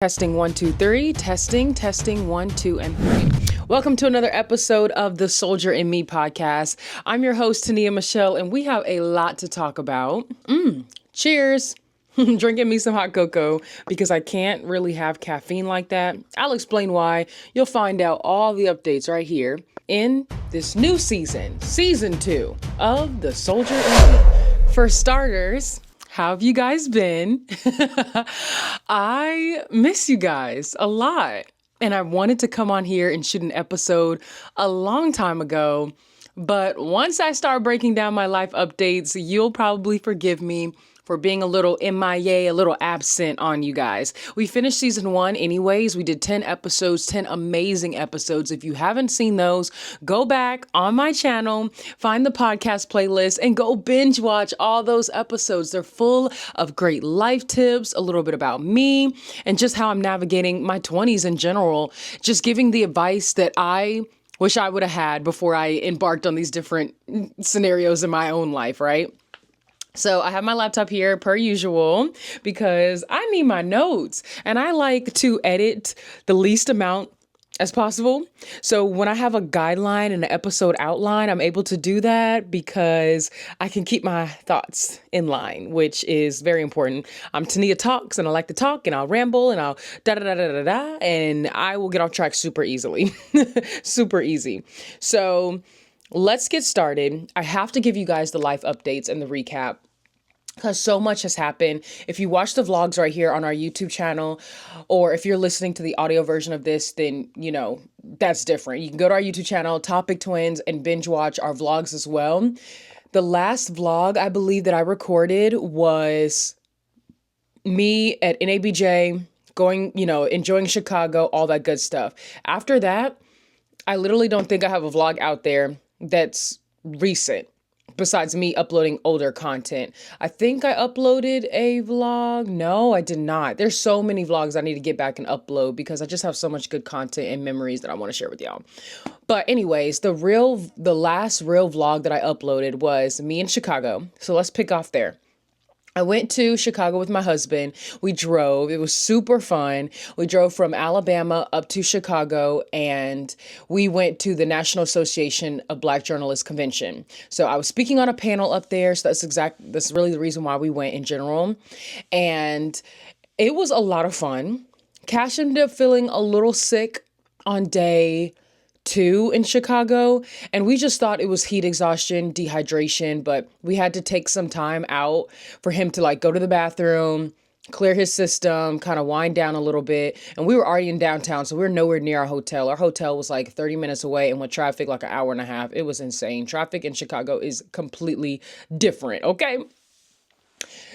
Testing 1, 2, 3. Testing 1, 2, and 3. Welcome to another episode of the Soldier in Me podcast. I'm your host, Tonia Michele, and we have a lot to talk about. Cheers. Drinking me some hot cocoa because I can't really have caffeine like that. I'll explain why. You'll find out all the updates right here in this new season 2 of the Soldier in Me. For starters, how have you guys been? I miss you guys a lot. And I wanted to come on here and shoot an episode a long time ago. But once I start breaking down my life updates, you'll probably forgive me for being a little MIA, a little absent on you guys. We finished season 1 anyways. We did 10 episodes, 10 amazing episodes. If you haven't seen those, go back on my channel, find the podcast playlist, and go binge watch all those episodes. They're full of great life tips, a little bit about me, and just how I'm navigating my 20s in general. Just giving the advice that I wish I would have had before I embarked on these different scenarios in my own life, right? So I have my laptop here per usual because I need my notes and I like to edit the least amount as possible. So when I have a guideline and an episode outline, I'm able to do that because I can keep my thoughts in line, which is very important. I'm Tonia Talks and I like to talk and I'll ramble and I'll da-da-da-da-da-da and I will get off track super easily. Super easy. So let's get started. I have to give you guys the life updates and the recap because so much has happened. If you watch the vlogs right here on our YouTube channel, or if you're listening to the audio version of this, then, that's different. You can go to our YouTube channel, Topic Twins, and binge watch our vlogs as well. The last vlog I believe that I recorded was me at NABJ, going, enjoying Chicago, all that good stuff. After that, I literally don't think I have a vlog out there that's recent. Besides me uploading older content. I think I uploaded a vlog. No, I did not. There's so many vlogs I need to get back and upload because I just have so much good content and memories that I want to share with y'all. But anyways, the last real vlog that I uploaded was me in Chicago. So let's pick off there. I went to Chicago with my husband. We drove. It was super fun. We drove from Alabama up to Chicago and we went to the National Association of Black Journalists Convention. So I was speaking on a panel up there. So that's really the reason why we went in general. And it was a lot of fun. Cash ended up feeling a little sick on day 2 in Chicago, and we just thought it was heat exhaustion, dehydration, but we had to take some time out for him to go to the bathroom, clear his system, kind of wind down a little bit. And we were already in downtown, so we were nowhere near our hotel. Our hotel was 30 minutes away, and with traffic, an hour and a half. It was insane. Traffic in Chicago is completely different, okay?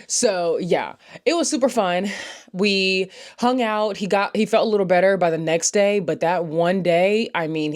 So yeah, it was super fun. We hung out. He felt a little better by the next day, but that one day,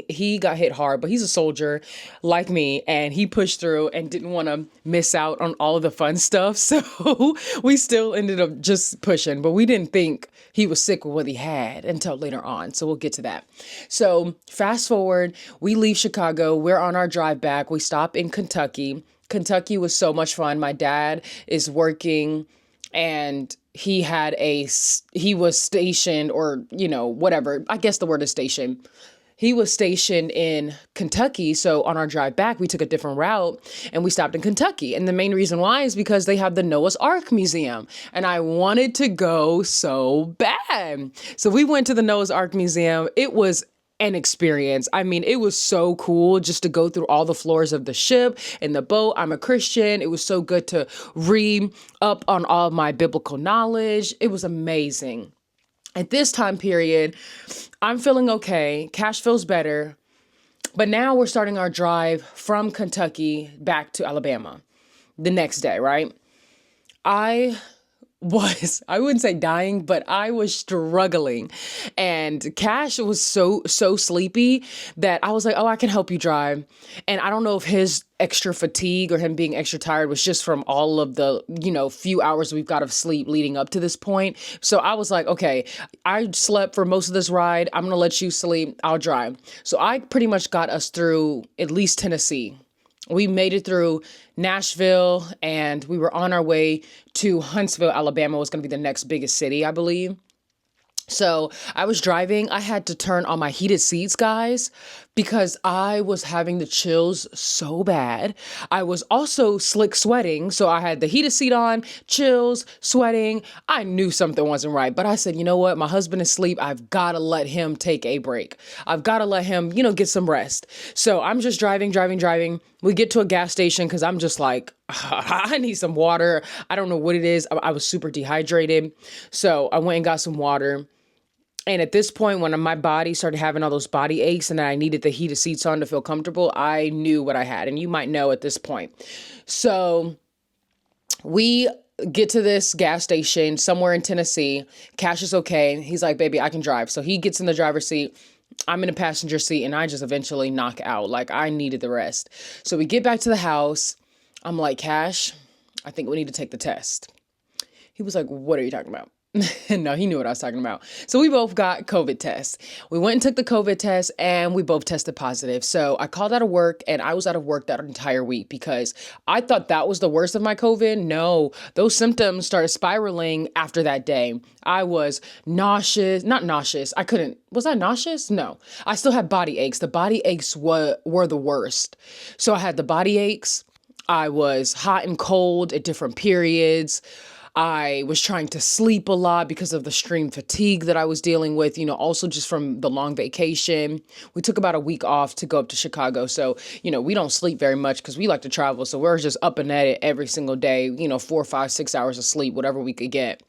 he got hit hard, but he's a soldier like me and he pushed through and didn't want to miss out on all of the fun stuff. So we still ended up just pushing, but we didn't think he was sick with what he had until later on. So we'll get to that. So fast forward, we leave Chicago. We're on our drive back. We stop in Kentucky. Kentucky was so much fun. My dad is working and he was stationed or, whatever. I guess the word is station. He was stationed in Kentucky. So on our drive back, we took a different route and we stopped in Kentucky. And the main reason why is because they have the Noah's Ark Museum. And I wanted to go so bad. So we went to the Noah's Ark Museum. It was an experience. It was so cool just to go through all the floors of the ship and the boat. I'm a Christian. It was so good to read up on all of my biblical knowledge. It was amazing. At this time period, I'm feeling okay. Cash feels better. But now we're starting our drive from Kentucky back to Alabama the next day, right? I wouldn't say dying, but I was struggling. And Cash was so sleepy that I was like, oh, I can help you drive. And I don't know if his extra fatigue or him being extra tired was just from all of the, few hours we've got of sleep leading up to this point. So I was like, okay, I slept for most of this ride. I'm going to let you sleep. I'll drive. So I pretty much got us through at least Tennessee. We made it through Nashville and we were on our way to Huntsville, Alabama was going to be the next biggest city, I believe. So I was driving. I had to turn on my heated seats, guys, because I was having the chills so bad. I was also slick sweating. So I had the heated seat on, chills, sweating. I knew something wasn't right, but I said, you know what? My husband is asleep. I've got to let him take a break. I've got to let him, get some rest. So I'm just driving, driving, driving. We get to a gas station because I'm just like, I need some water. I don't know what it is. I was super dehydrated. So I went and got some water. And at this point, when my body started having all those body aches and I needed the heated seats on to feel comfortable, I knew what I had. And you might know at this point. So we get to this gas station somewhere in Tennessee. Cash is okay. He's like, baby, I can drive. So he gets in the driver's seat. I'm in the passenger seat and I just eventually knock out. Like I needed the rest. So we get back to the house. I'm like, Cash, I think we need to take the test. He was like, what are you talking about? No, he knew what I was talking about. So we both got COVID tests. We went and took the COVID test and we both tested positive. So I called out of work and I was out of work that entire week because I thought that was the worst of my COVID. No, those symptoms started spiraling after that day. I was nauseous, not nauseous. Was I nauseous? No, I still had body aches. The body aches were the worst. So I had the body aches. I was hot and cold at different periods. I was trying to sleep a lot because of the extreme fatigue that I was dealing with, also just from the long vacation. We took about a week off to go up to Chicago. So, we don't sleep very much because we like to travel. So we're just up and at it every single day, 4, 5, 6 hours of sleep, whatever we could get.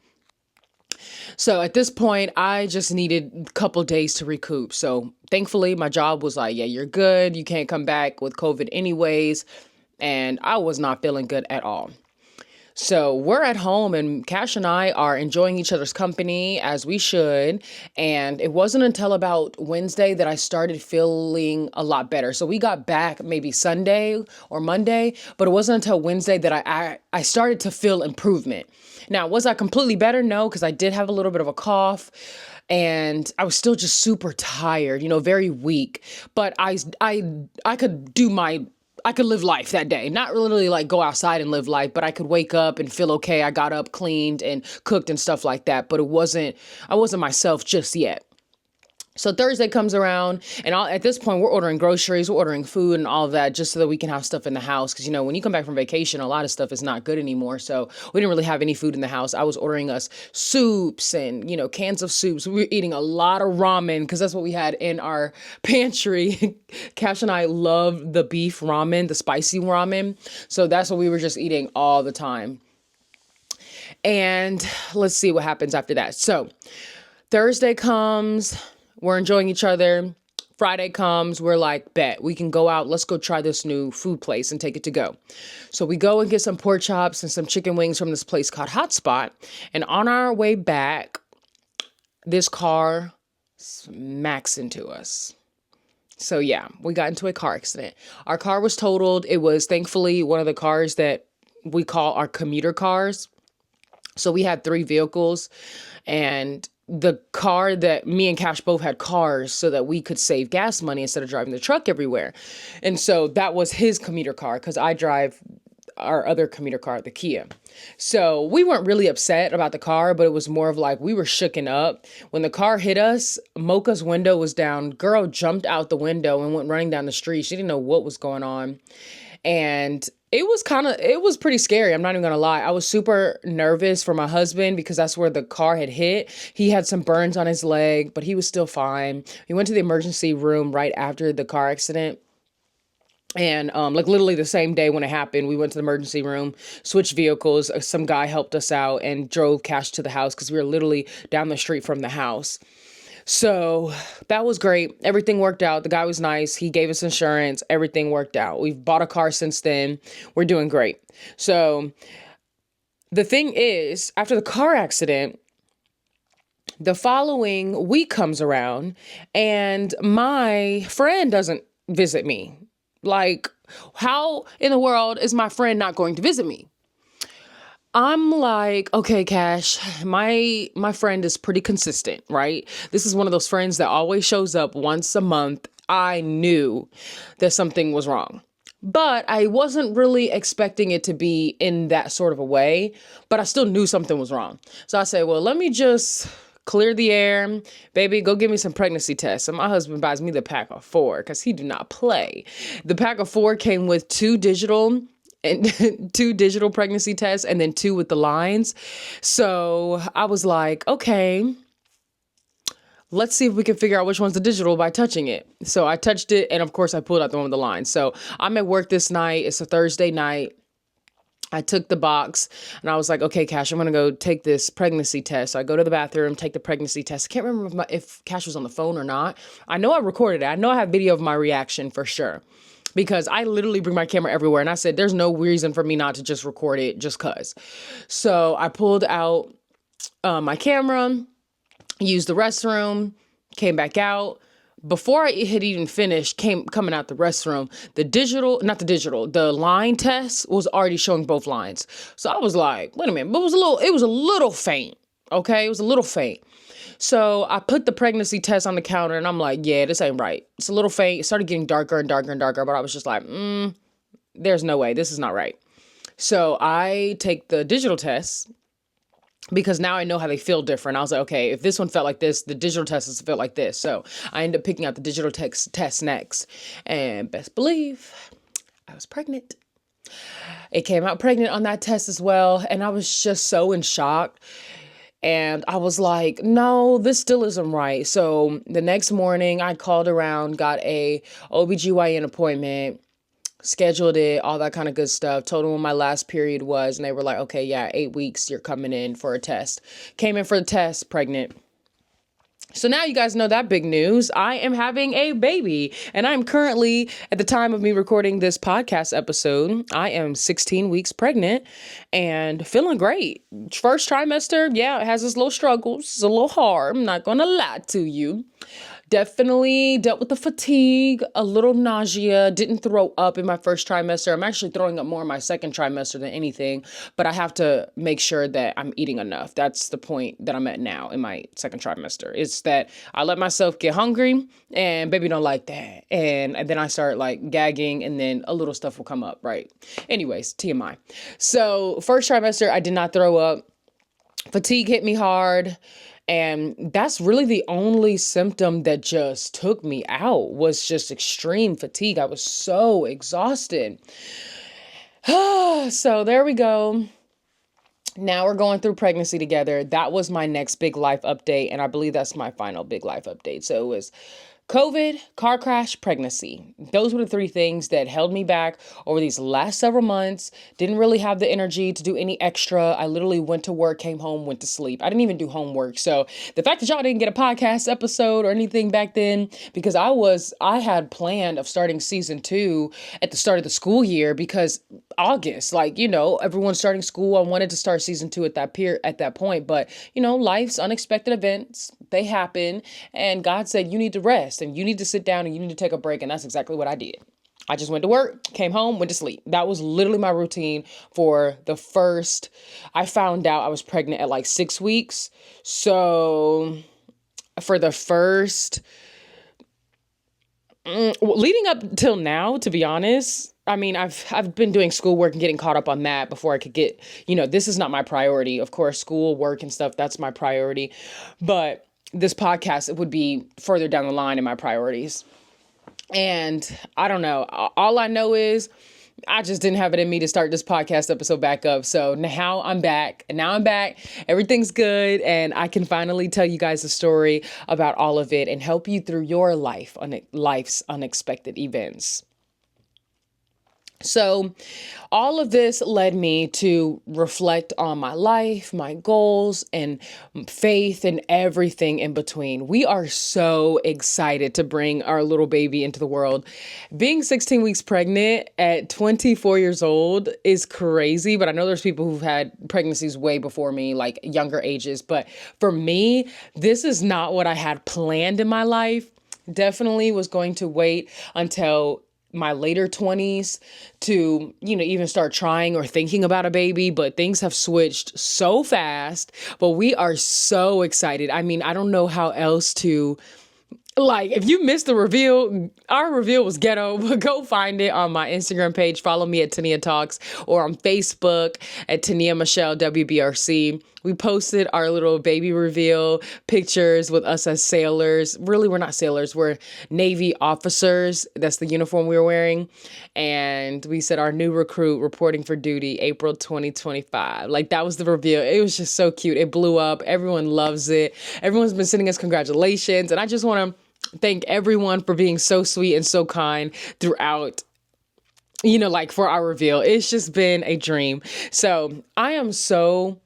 So at this point, I just needed a couple days to recoup. So thankfully, my job was like, yeah, you're good. You can't come back with COVID anyways. And I was not feeling good at all. So we're at home and Cash and I are enjoying each other's company as we should. And it wasn't until about Wednesday that I started feeling a lot better. So we got back maybe Sunday or Monday, but it wasn't until Wednesday that I started to feel improvement. Now, was I completely better? No, because I did have a little bit of a cough. And I was still just super tired, very weak. But I could live life that day, not really like go outside and live life, but I could wake up and feel okay. I got up, cleaned and cooked and stuff like that. But I wasn't myself just yet. So Thursday comes around and at this point we're ordering groceries, we're ordering food and all of that just so that we can have stuff in the house. Because, when you come back from vacation, a lot of stuff is not good anymore. So we didn't really have any food in the house. I was ordering us soups and, cans of soups. We were eating a lot of ramen because that's what we had in our pantry. Cash and I love the beef ramen, the spicy ramen. So that's what we were just eating all the time. And let's see what happens after that. So Thursday comes. We're enjoying each other. Friday comes, we're like, bet, we can go out. Let's go try this new food place and take it to go. So we go and get some pork chops and some chicken wings from this place called Hotspot. And on our way back, this car smacks into us. So yeah, we got into a car accident. Our car was totaled. It was thankfully one of the cars that we call our commuter cars. So we had 3 vehicles and the car that me and Cash both had cars so that we could save gas money instead of driving the truck everywhere. And so that was his commuter car because I drive our other commuter car, the Kia. So we weren't really upset about the car, but it was more of like we were shooken up. When the car hit us, Mocha's window was down. Girl jumped out the window and went running down the street. She didn't know what was going on. And it was pretty scary. I'm not even going to lie. I was super nervous for my husband because that's where the car had hit. He had some burns on his leg, but he was still fine. We went to the emergency room right after the car accident. And like literally the same day when it happened, we went to the emergency room, switched vehicles. Some guy helped us out and drove Cash to the house because we were literally down the street from the house. So that was great. Everything worked out. The guy was nice. He gave us insurance. Everything worked out. We've bought a car since then. We're doing great. So the thing is, after the car accident, the following week comes around and my friend doesn't visit me. Like, how in the world is my friend not going to visit me? I'm like, okay, Cash, my friend is pretty consistent, right? This is one of those friends that always shows up once a month. I knew that something was wrong, but I wasn't really expecting it to be in that sort of a way, but I still knew something was wrong. So I said, well, let me just clear the air, baby, go give me some pregnancy tests. And my husband buys me the pack of 4 because he do not play. The pack of 4 came with 2 digital and 2 digital pregnancy tests and then 2 with the lines. So I was like, okay, let's see if we can figure out which one's the digital by touching it. So I touched it, and of course I pulled out the one with the lines. So I'm at work this night. It's a Thursday night. I took the box and I was like, okay, Cash, I'm going to go take this pregnancy test. So I go to the bathroom, take the pregnancy test. I can't remember if Cash was on the phone or not. I know I recorded it. I know I have video of my reaction for sure, because I literally bring my camera everywhere. And I said, there's no reason for me not to just record it just cause. So I pulled out my camera, used the restroom, came back out. Before I had even finished coming out the restroom, the line test was already showing both lines. So I was like, wait a minute, but it was a little faint. Okay. It was a little faint. So I put the pregnancy test on the counter and I'm like, yeah, this ain't right. It's a little faint. It started getting darker and darker and darker, but I was just like, there's no way. This is not right. So I take the digital test, because now I know how they feel different. I was like, okay, if this one felt like this, the digital test has felt like this. So I ended up picking out the digital test next. And best believe, I was pregnant. It came out pregnant on that test as well. And I was just so in shock. And I was like, no, this still isn't right. So the next morning I called around, got a OBGYN appointment, scheduled it, all that kind of good stuff, told them when my last period was, and they were like, okay, yeah, 8 weeks, you're coming in for a test. Came in for the test, pregnant. So now you guys know that big news. I am having a baby, and I'm currently, at the time of me recording this podcast episode, I am 16 weeks pregnant and feeling great. First trimester, yeah, it has its little struggles. It's a little hard. I'm not going to lie to you. Definitely dealt with the fatigue, a little nausea, didn't throw up in my first trimester. I'm actually throwing up more in my second trimester than anything, but I have to make sure that I'm eating enough. That's the point that I'm at now in my second trimester. It's that I let myself get hungry and baby don't like that. And then I start like gagging and then a little stuff will come up, right? Anyways, TMI. So first trimester, I did not throw up. Fatigue hit me hard. And that's really the only symptom that just took me out, was just extreme fatigue. I was so exhausted. So there we go. Now we're going through pregnancy together. That was my next big life update. And I believe that's my final big life update. So it was COVID, car crash, pregnancy. Those were the 3 things that held me back over these last several months. Didn't really have the energy to do any extra. I literally went to work, came home, went to sleep. I didn't even do homework. So the fact that y'all didn't get a podcast episode or anything back then, because I had planned of starting season 2 at the start of the school year, because August, everyone's starting school. I wanted to start season 2 at that point, but life's unexpected events, they happen, and God said, you need to rest and you need to sit down and you need to take a break. And that's exactly what I did. I just went to work, came home, went to sleep. That was literally my routine for I found out I was pregnant at like 6 weeks. So for the first, leading up till now, to be honest, I mean, I've been doing schoolwork and getting caught up on that before I could get, this is not my priority. Of course, school, work and stuff, that's my priority. But this podcast, it would be further down the line in my priorities. And I don't know. All I know is I just didn't have it in me to start this podcast episode back up. So now I'm back. Everything's good. And I can finally tell you guys a story about all of it and help you through your life's unexpected events. So all of this led me to reflect on my life, my goals, and faith, and everything in between. We are so excited to bring our little baby into the world. Being 16 weeks pregnant at 24 years old is crazy, but I know there's people who've had pregnancies way before me, like younger ages. But for me, this is not what I had planned in my life. Definitely was going to wait until my later 20s to, even start trying or thinking about a baby, but things have switched so fast, but we are so excited. I mean, I don't know how else to Like, if you missed the reveal, our reveal was ghetto, but go find it on my Instagram page. Follow me at Tonia Talks, or on Facebook at Tonia Michele WBRC. We posted our little baby reveal pictures with us as sailors. Really, we're not sailors. We're Navy officers. That's the uniform we were wearing. And we said our new recruit reporting for duty, April 2025. Like, that was the reveal. It was just so cute. It blew up. Everyone loves it. Everyone's been sending us congratulations. And I just want to thank everyone for being so sweet and so kind throughout, like, for our reveal. It's just been a dream. So I am so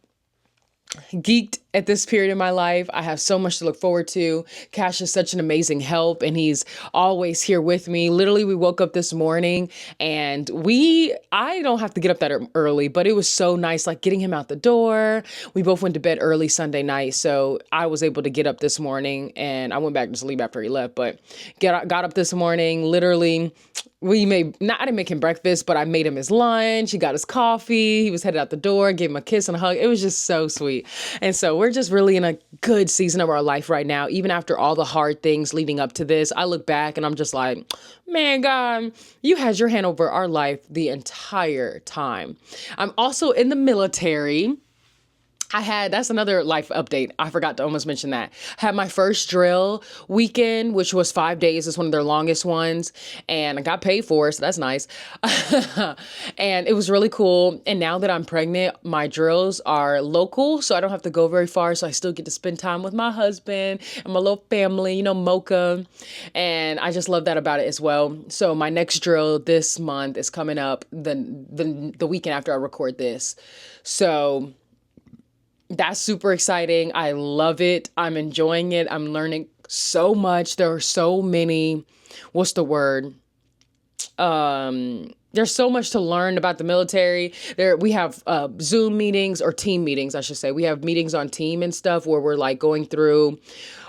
geeked at this period in my life. I have so much to look forward to. Cash is such an amazing help, and he's always here with me. Literally, we woke up this morning and I don't have to get up that early, but it was so nice, like, getting him out the door. We both went to bed early Sunday night, so I was able to get up this morning, and I went back to sleep after he left, but got up this morning. Literally, I didn't make him breakfast, but I made him his lunch. He got his coffee. He was headed out the door, gave him a kiss and a hug. It was just so sweet. And so we're just really in a good season of our life right now. Even after all the hard things leading up to this, I look back and I'm just like, man, God, you had your hand over our life the entire time. I'm also in the military. That's another life update. I forgot to almost mention that. I had my first drill weekend, which was 5 days. It's one of their longest ones. And I got paid for it, so that's nice. And it was really cool. And now that I'm pregnant, my drills are local, so I don't have to go very far. So I still get to spend time with my husband and my little family, Mocha. And I just love that about it as well. So my next drill this month is coming up the weekend after I record this. So that's super exciting. I love it. I'm enjoying it. I'm learning so much. There are so many, what's the word? There's so much to learn about the military. We have Zoom meetings, or team meetings, I should say. We have meetings on team and stuff where we're like going through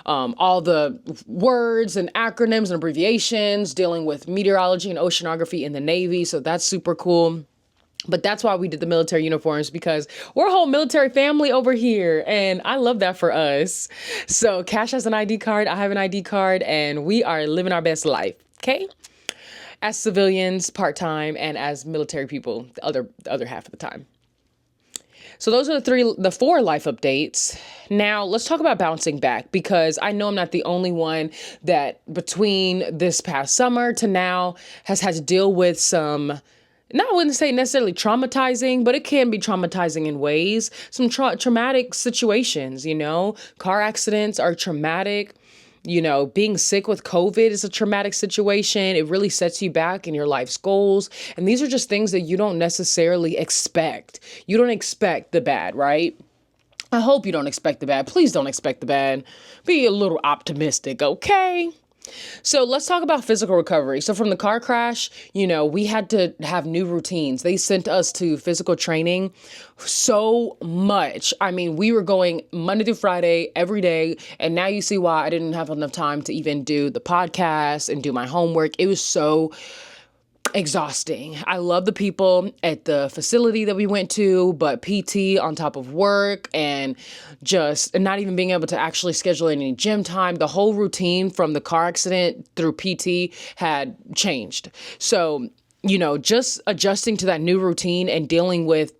all the words and acronyms and abbreviations, dealing with meteorology and oceanography in the Navy. So that's super cool. But that's why we did the military uniforms, because we're a whole military family over here. And I love that for us. So Cash has an ID card. I have an ID card, and we are living our best life. Okay. As civilians, part-time, and as military people, the other half of the time. So those are the four life updates. Now let's talk about bouncing back, because I know I'm not the only one that between this past summer to now has had to deal with some, I wouldn't say necessarily traumatizing, but it can be traumatizing in ways. Some traumatic situations, car accidents are traumatic. Being sick with COVID is a traumatic situation. It really sets you back in your life's goals. And these are just things that you don't necessarily expect. You don't expect the bad, right? I hope you don't expect the bad. Please don't expect the bad. Be a little optimistic, okay? So let's talk about physical recovery. So from the car crash, we had to have new routines. They sent us to physical training so much. I mean, we were going Monday through Friday every day. And now you see why I didn't have enough time to even do the podcast and do my homework. It was so exhausting. I love the people at the facility that we went to, but PT on top of work and just not even being able to actually schedule any gym time. The whole routine from the car accident through PT had changed. So, just adjusting to that new routine and dealing with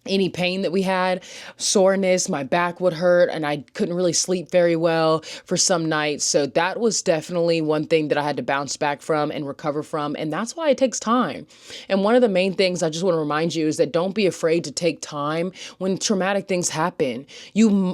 any pain that we had, soreness, my back would hurt, and I couldn't really sleep very well for some nights. So that was definitely one thing that I had to bounce back from and recover from. And that's why it takes time. And one of the main things I just want to remind you is that don't be afraid to take time when traumatic things happen.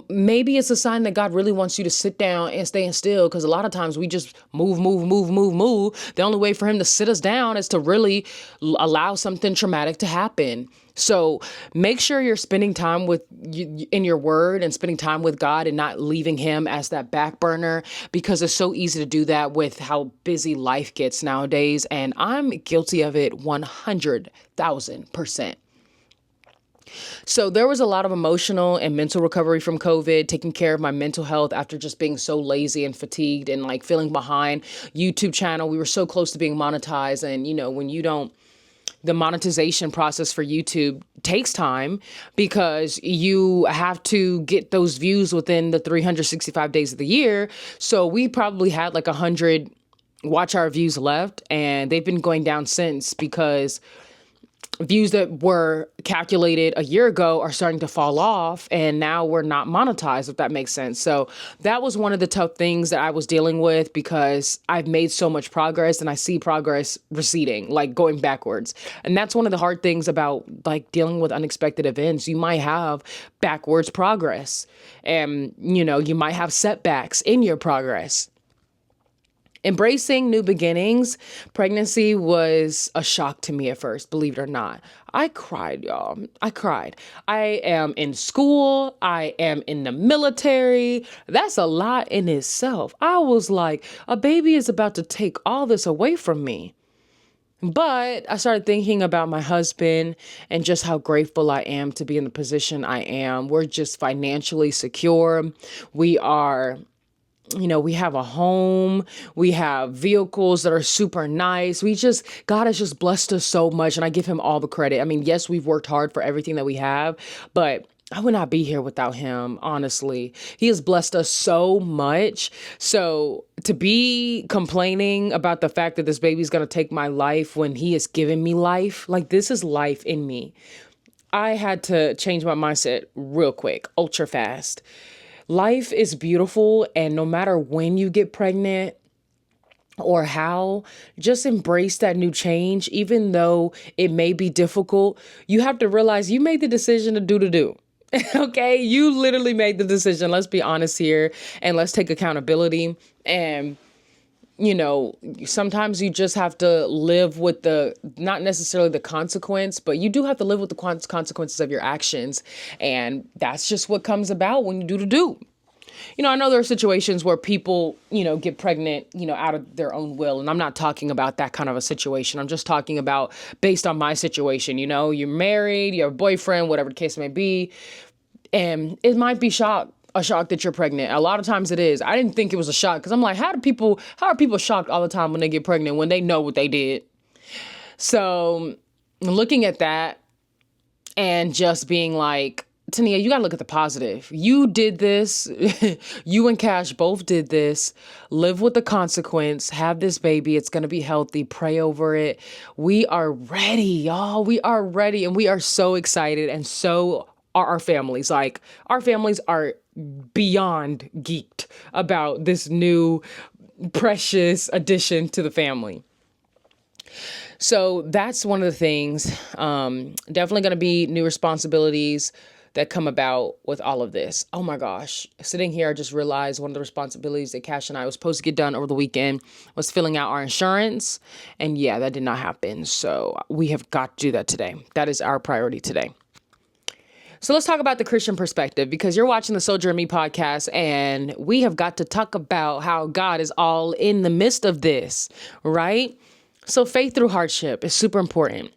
Maybe it's a sign that God really wants you to sit down and stay still, because a lot of times we just move. The only way for him to sit us down is to really allow something traumatic to happen. So make sure you're spending time in your word and spending time with God and not leaving him as that back burner, because it's so easy to do that with how busy life gets nowadays. And I'm guilty of it 100,000%. So there was a lot of emotional and mental recovery from COVID, taking care of my mental health after just being so lazy and fatigued and feeling behind. YouTube channel, we were so close to being monetized. And, when you don't the monetization process for YouTube takes time because you have to get those views within the 365 days of the year. So we probably had like 100 watch hour views left, and they've been going down since because views that were calculated a year ago are starting to fall off, and now we're not monetized, if that makes sense. So that was one of the tough things that I was dealing with because I've made so much progress and I see progress receding, like going backwards. And that's one of the hard things about like dealing with unexpected events. You might have backwards progress, and you might have setbacks in your progress. Embracing new beginnings, pregnancy was a shock to me at first, believe it or not. I cried, y'all. I cried. I am in school. I am in the military. That's a lot in itself. I was like, a baby is about to take all this away from me. But I started thinking about my husband and just how grateful I am to be in the position I am. We're just financially secure. We are we have a home, we have vehicles that are super nice. God has just blessed us so much, and I give him all the credit. I mean, yes, we've worked hard for everything that we have, but I would not be here without him, honestly. He has blessed us so much. So to be complaining about the fact that this baby's going to take my life when he has given me life, like this is life in me. I had to change my mindset real quick, ultra fast. Life is beautiful, and no matter when you get pregnant or how, just embrace that new change. Even though it may be difficult, you have to realize you made the decision to do. Okay, you literally made the decision. Let's be honest here, and let's take accountability. And sometimes you just have to live with not necessarily the consequence, but you do have to live with the consequences of your actions. And that's just what comes about when you do. I know there are situations where people, get pregnant, out of their own will. And I'm not talking about that kind of a situation. I'm just talking about based on my situation. You're married, you have a boyfriend, whatever the case may be. And it might be a shock that you're pregnant. A lot of times it is. I didn't think it was a shock because I'm like, how are people shocked all the time when they get pregnant when they know what they did? So looking at that and just being like, Tonia, you got to look at the positive. You did this. You and Cash both did this. Live with the consequence. Have this baby. It's going to be healthy. Pray over it. We are ready, y'all. We are ready. And we are so excited. And so are our families. Like, our families are beyond geeked about this new precious addition to the family. So that's one of the things. Definitely going to be new responsibilities that come about with all of this. Oh my gosh. Sitting here, I just realized one of the responsibilities that Cash and I was supposed to get done over the weekend was filling out our insurance. And yeah, that did not happen. So we have got to do that today. That is our priority today. So let's talk about the Christian perspective, because you're watching the Soldier in Me podcast, and we have got to talk about how God is all in the midst of this, right? So faith through hardship is super important.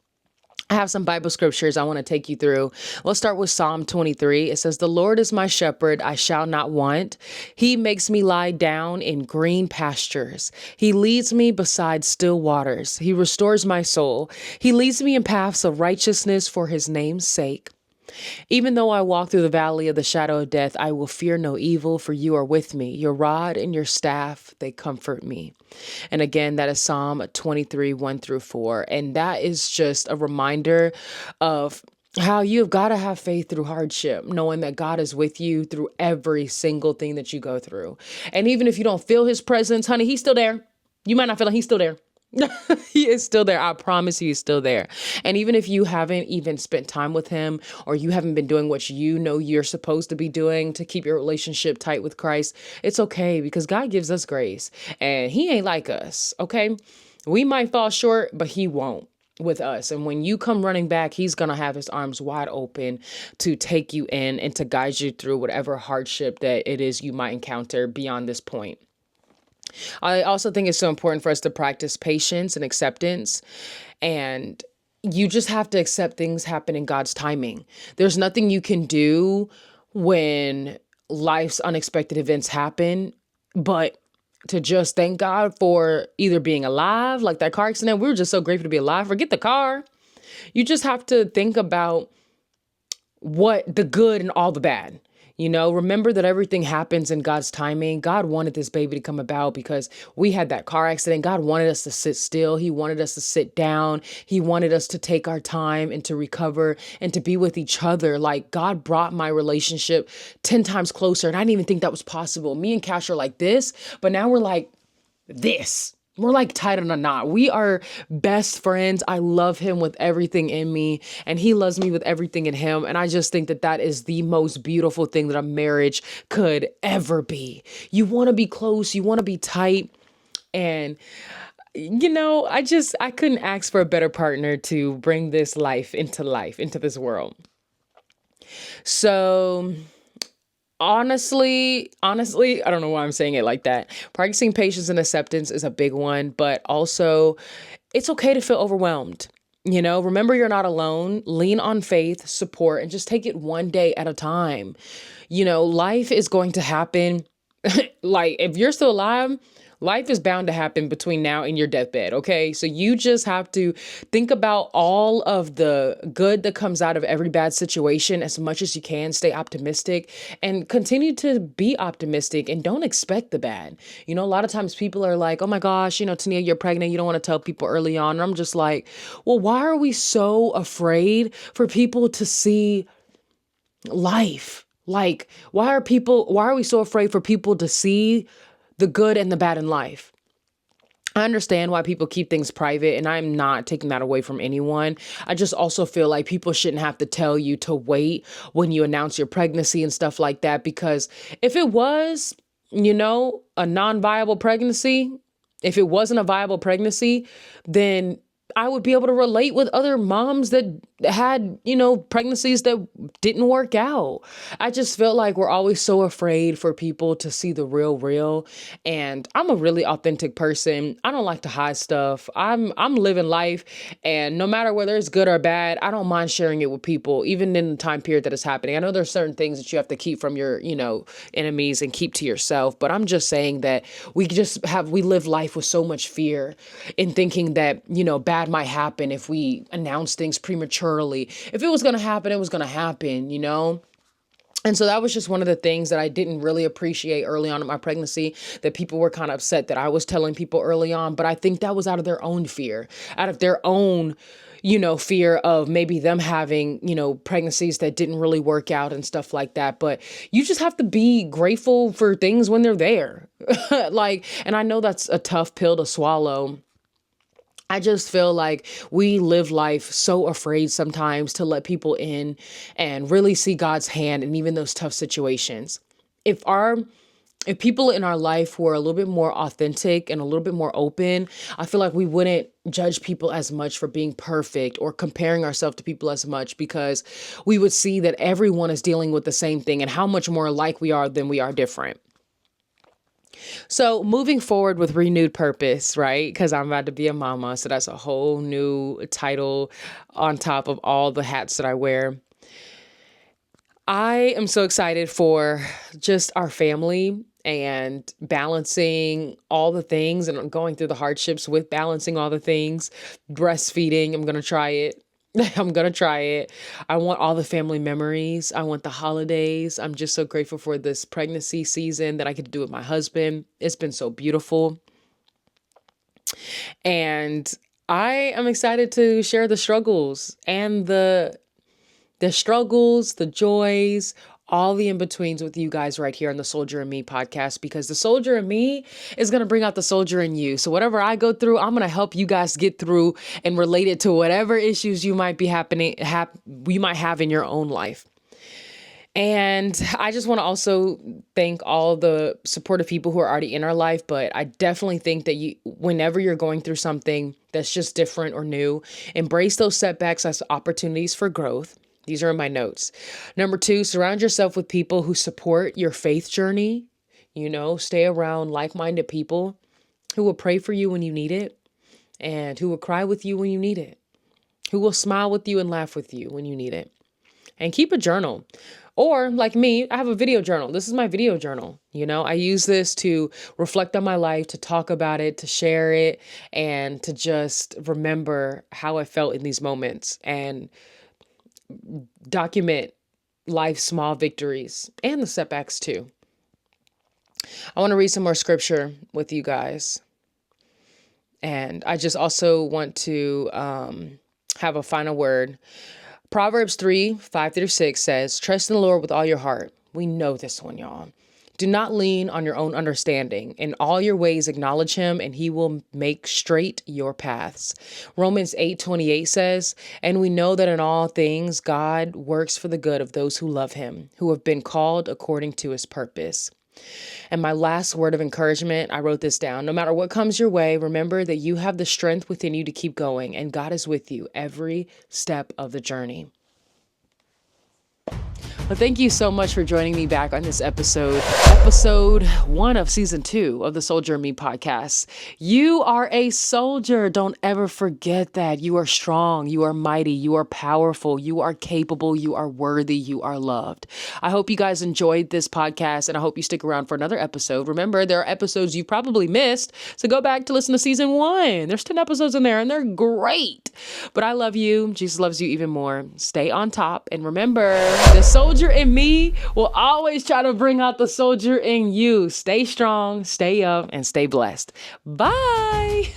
I have some Bible scriptures I want to take you through. Let's start with Psalm 23. It says, "The Lord is my shepherd, I shall not want. He makes me lie down in green pastures. He leads me beside still waters. He restores my soul. He leads me in paths of righteousness for his name's sake. Even though I walk through the valley of the shadow of death, I will fear no evil, for you are with me. Your rod and your staff, they comfort me." And again, that is Psalm 23, 1-4. And that is just a reminder of how you've got to have faith through hardship, knowing that God is with you through every single thing that you go through. And even if you don't feel his presence, honey, he's still there. You might not feel like he's still there. He is still there. I promise you, he's still there. And even if you haven't even spent time with him, or you haven't been doing what you know you're supposed to be doing to keep your relationship tight with Christ, it's okay, because God gives us grace and he ain't like us. Okay. We might fall short, but he won't with us. And when you come running back, he's going to have his arms wide open to take you in and to guide you through whatever hardship that it is you might encounter beyond this point. I also think it's so important for us to practice patience and acceptance. And you just have to accept things happen in God's timing. There's nothing you can do when life's unexpected events happen, but to just thank God for either being alive, like that car accident. We were just so grateful to be alive. Forget the car. You just have to think about what the good and all the bad. Remember that everything happens in God's timing. God wanted this baby to come about because we had that car accident. God wanted us to sit still. He wanted us to sit down. He wanted us to take our time and to recover and to be with each other. Like, God brought my relationship 10 times closer. And I didn't even think that was possible. Me and Cash are like this, but now we're like this. We're like tied in a knot. We are best friends. I love him with everything in me, and he loves me with everything in him. And I just think that that is the most beautiful thing that a marriage could ever be. You want to be close, you want to be tight. And, I couldn't ask for a better partner to bring this life, into this world. So, honestly, I don't know why I'm saying it like that. Practicing patience and acceptance is a big one, but also it's okay to feel overwhelmed. Remember you're not alone. Lean on faith, support, and just take it one day at a time. Life is going to happen. Like, if you're still alive, life is bound to happen between now and your deathbed, okay? So you just have to think about all of the good that comes out of every bad situation as much as you can. Stay optimistic and continue to be optimistic, and don't expect the bad. A lot of times people are like, oh my gosh, Tania, you're pregnant. You don't want to tell people early on. And I'm just like, well, why are we so afraid for people to see life? Like, why are we so afraid for people to see the good and the bad in life? I understand why people keep things private, and I'm not taking that away from anyone. I just also feel like people shouldn't have to tell you to wait when you announce your pregnancy and stuff like that, because if it was, a non-viable pregnancy, if it wasn't a viable pregnancy, then I would be able to relate with other moms that had, pregnancies that didn't work out. I just feel like we're always so afraid for people to see the real. And I'm a really authentic person. I don't like to hide stuff. I'm living life, and no matter whether it's good or bad, I don't mind sharing it with people, even in the time period that it's happening. I know there's certain things that you have to keep from your, enemies and keep to yourself. But I'm just saying that we live life with so much fear in thinking that, bad might happen if we announce things prematurely. If it was going to happen, it was going to happen, And so that was just one of the things that I didn't really appreciate early on in my pregnancy, that people were kind of upset that I was telling people early on. But I think that was out of their own fear, out of their own, fear of maybe them having, pregnancies that didn't really work out and stuff like that. But you just have to be grateful for things when they're there. And I know that's a tough pill to swallow. I just feel like we live life so afraid sometimes to let people in and really see God's hand in even those tough situations. If people in our life were a little bit more authentic and a little bit more open, I feel like we wouldn't judge people as much for being perfect or comparing ourselves to people as much, because we would see that everyone is dealing with the same thing and how much more alike we are than we are different. So moving forward with renewed purpose, right? Because I'm about to be a mama. So that's a whole new title on top of all the hats that I wear. I am so excited for just our family and balancing all the things and going through the hardships with balancing all the things. Breastfeeding, I'm going to try it. I'm going to try it. I want all the family memories. I want the holidays. I'm just so grateful for this pregnancy season that I get to do with my husband. It's been so beautiful. And I am excited to share the struggles and the struggles, the joys, all the in-betweens with you guys right here on the Soldier in Me podcast, because the soldier in me is going to bring out the soldier in you. So whatever I go through, I'm going to help you guys get through and relate it to whatever issues you might be you might have in your own life. And I just want to also thank all the supportive people who are already in our life. But I definitely think that whenever you're going through something that's just different or new, embrace those setbacks as opportunities for growth. These are in my notes. Number 2, surround yourself with people who support your faith journey. Stay around like-minded people who will pray for you when you need it, and who will cry with you when you need it, who will smile with you and laugh with you when you need it. And keep a journal. Or like me, I have a video journal. This is my video journal. I use this to reflect on my life, to talk about it, to share it, and to just remember how I felt in these moments and document life's small victories and the setbacks too. I want to read some more scripture with you guys. And I just also want to have a final word. Proverbs 3:5-6 says, trust in the Lord with all your heart. We know this one, y'all. Do not lean on your own understanding. In all your ways, acknowledge him, and he will make straight your paths. Romans 8:28 says, and we know that in all things, God works for the good of those who love him, who have been called according to his purpose. And my last word of encouragement, I wrote this down. No matter what comes your way, remember that you have the strength within you to keep going, and God is with you every step of the journey. Well, thank you so much for joining me back on this episode 1 of season 2 of the Soldier in Me podcast. You are a soldier. Don't ever forget that. You are strong. You are mighty. You are powerful. You are capable. You are worthy. You are loved. I hope you guys enjoyed this podcast, and I hope you stick around for another episode. Remember, there are episodes you probably missed, so go back to listen to season 1. There's 10 episodes in there, and they're great. But I love you. Jesus loves you even more. Stay on top, and remember, the soldier in me will always try to bring out the soldier in you. Stay strong, stay up, and stay blessed. Bye.